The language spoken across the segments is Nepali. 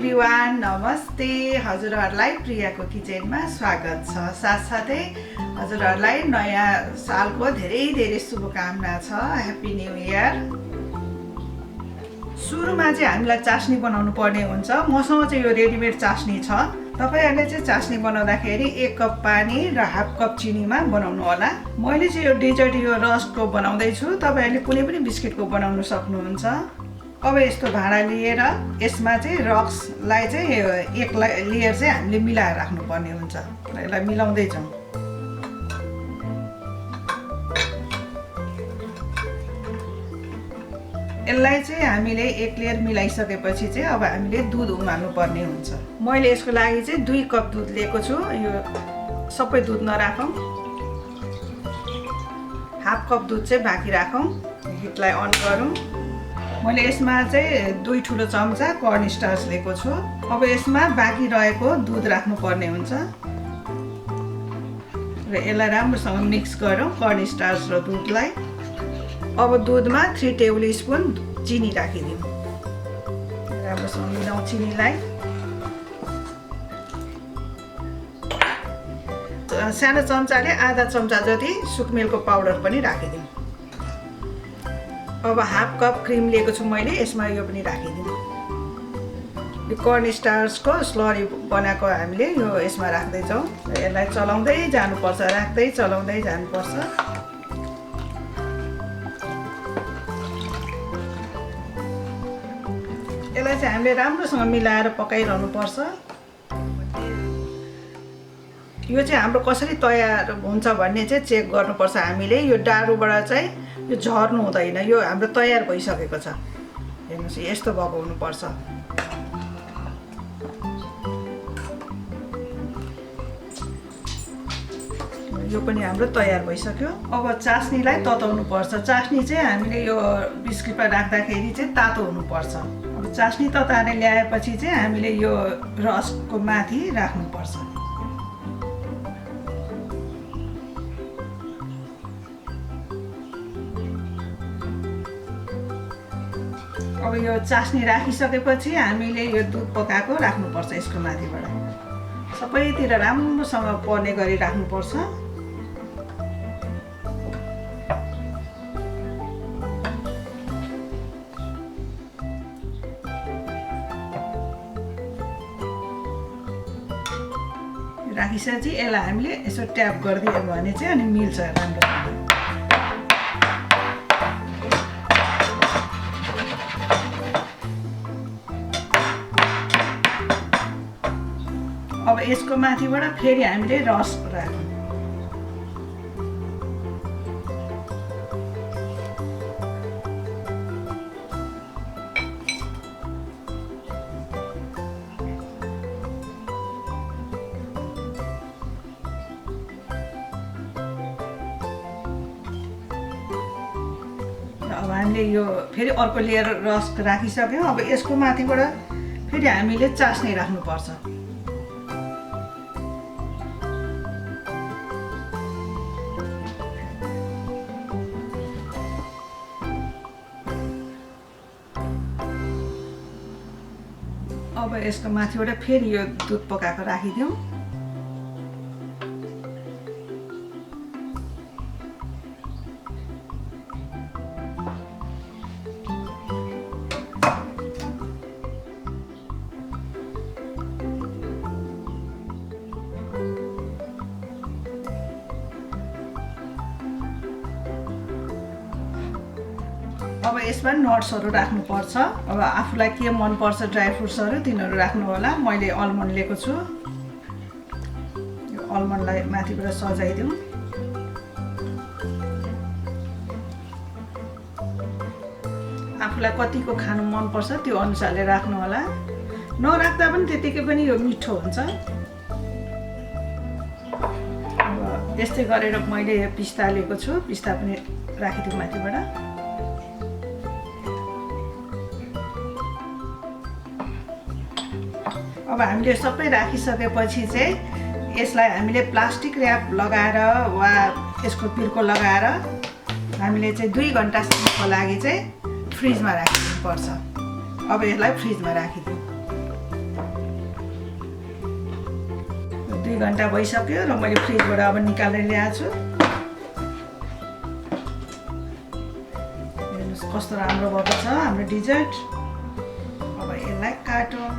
एभ्रिवान, नमस्ते। हजुरहरूलाई प्रियाको किचनमा स्वागत छ। साथसाथै हजुरहरूलाई नयाँ सालको धेरै शुभकामना छ। Happy new year. सुरुमा चाहिँ हामीलाई चास्नी बनाउनु पर्ने हुन्छ। मसँग चाहिँ यो रेडिमेड चास्नी छ। तपाईहरुले चाहिँ चास्नी बनाउँदाखेरि 1 कप पानी र हाफ कप चिनीमा बनाउनु होला। मैले चाहिँ यो डेजर्ट यो रस्कको बनाउँदै छु। तपाईहरुले कुनै पनि बिस्किटको बनाउन सक्नुहुन्छ। अब यस्तो भाँडा लिएर यसमा चाहिँ रक्सलाई चाहिँ एक लेयर चाहिँ हामीले मिलाएर राख्नु पर्ने हुन्छ। यसलाई मिलाउँदै जाउँ। यसलाई चाहिँ हामीले एक लेयर मिलाइसकेपछि चाहिँ अब हामीले दुध उमाल्नु पर्ने हुन्छ। मैले यसको लागि चाहिँ 2 कप दुध लिएको छु। यो सबै दुध नराखौँ, हाफ कप दुध चाहिँ बाँकी राखौँ। हिटलाई अन गरौँ। मैले यसमा चाहिँ 2 ठुलो चम्चा कर्न स्टार्च लिएको छु। अब यसमा बाँकी रहेको दुध राख्नु पर्ने हुन्छ र यसलाई राम्रोसँग मिक्स गरौँ, कर्न स्टार्च र दुधलाई। अब दुधमा 3 टेबल स्पुन चिनी राखिदिउँ। राम्रोसँग मिलाउँ चिनीलाई। सानो चम्चाले आधा चम्चा जति सुकमेलको पाउडर पनि राखिदिउँ। अब हाफ कप क्रिम लिएको छु मैले, यसमा यो पनि राखिदिउँ। यो कर्न स्टार्चको स्लरी बनाएको हामीले यो यसमा राख्दै जाउँ। यसलाई चलाउँदै जानुपर्छ, राख्दै चलाउँदै जानुपर्छ। यसलाई चाहिँ हामीले राम्रोसँग मिलाएर पकाइरहनु पर्छ। यो चाहिँ हाम्रो कसरी तयार हुन्छ भन्ने चाहिँ चेक गर्नुपर्छ हामीले। यो डाडुबाट चाहिँ यो झर्नु हुँदैन। यो हाम्रो तयार भइसकेको छ। हेर्नुहोस्, यस्तो भएको हुनुपर्छ। यो पनि हाम्रो तयार भइसक्यो। अब चास्नीलाई तताउनु पर्छ। चास्नी चाहिँ हामीले यो बिस्किटमा राख्दाखेरि चाहिँ तातो हुनुपर्छ। अब चास्नी तताएर ल्याएपछि चाहिँ हामीले यो रसको माथि राख्नुपर्छ। अब यो चास्नी राखिसकेपछि हामीले यो दुध पकाएको राख्नुपर्छ। यसको माथिबाट सबैतिर राम्रोसँग पर्ने गरी राख्नुपर्छ। राखिसकेपछि यसलाई हामीले यसो ट्याप गरिदियो भने चाहिँ अनि मिल्छ राम्रोसँग। अब यसको माथिबाट फेरि हामीले रस राखौँ। अब हामीले यो फेरि अर्को लेयर रस राखिसक्यौँ। अब यसको माथिबाट फेरि हामीले चास्नी राख्नुपर्छ। अब यसको माथिबाट फेरि यो दुध पकाएको राखिदिउँ। अब यसमा नट्सहरू राख्नुपर्छ। अब आफूलाई के मनपर्छ ड्राई फ्रुट्सहरू तिनीहरू राख्नु होला। मैले अलमन्ड लिएको छु। यो अलमन्डलाई माथिबाट सजाइदिउँ। आफूलाई कतिको खानु मनपर्छ त्यो अनुसारले राख्नु होला। नराख्दा पनि त्यतिकै पनि यो मिठो हुन्छ। अब यस्तै गरेर मैले यो पिस्ता लिएको छु। पिस्ता पनि राखिदिउँ माथिबाट। अब हामीले सबै राखिसकेपछि चाहिँ यसलाई हामीले प्लास्टिक र्याप लगाएर वा यसको पिर्को लगाएर हामीले चाहिँ 2 घन्टासम्मको लागि चाहिँ फ्रिजमा राखिदिनुपर्छ। अब यसलाई फ्रिजमा राखिदिउँ। 2 घण्टा भइसक्यो र मैले फ्रिजबाट अब निकालेर ल्याएको छु। हेर्नुहोस् कस्तो राम्रो भएको छ हाम्रो डेजर्ट। अब यसलाई काटौँ।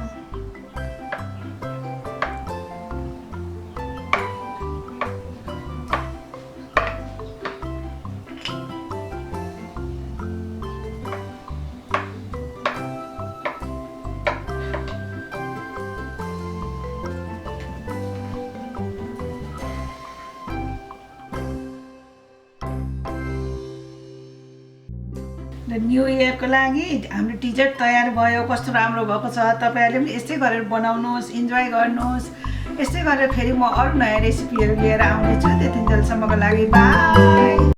न्यू इयरको लागि हाम्रो डेजर्ट तयार भयो। कस्तो राम्रो भएको छ। तपाईहरुले पनि यस्तै गरेर बनाउनुहोस्, इन्जोय गर्नुहोस्। यस्तै गरेर फेरि म अरू नयाँ रेसिपीहरू लिएर आउने छु। त्यतिन्जेलसम्मको लागि बाई।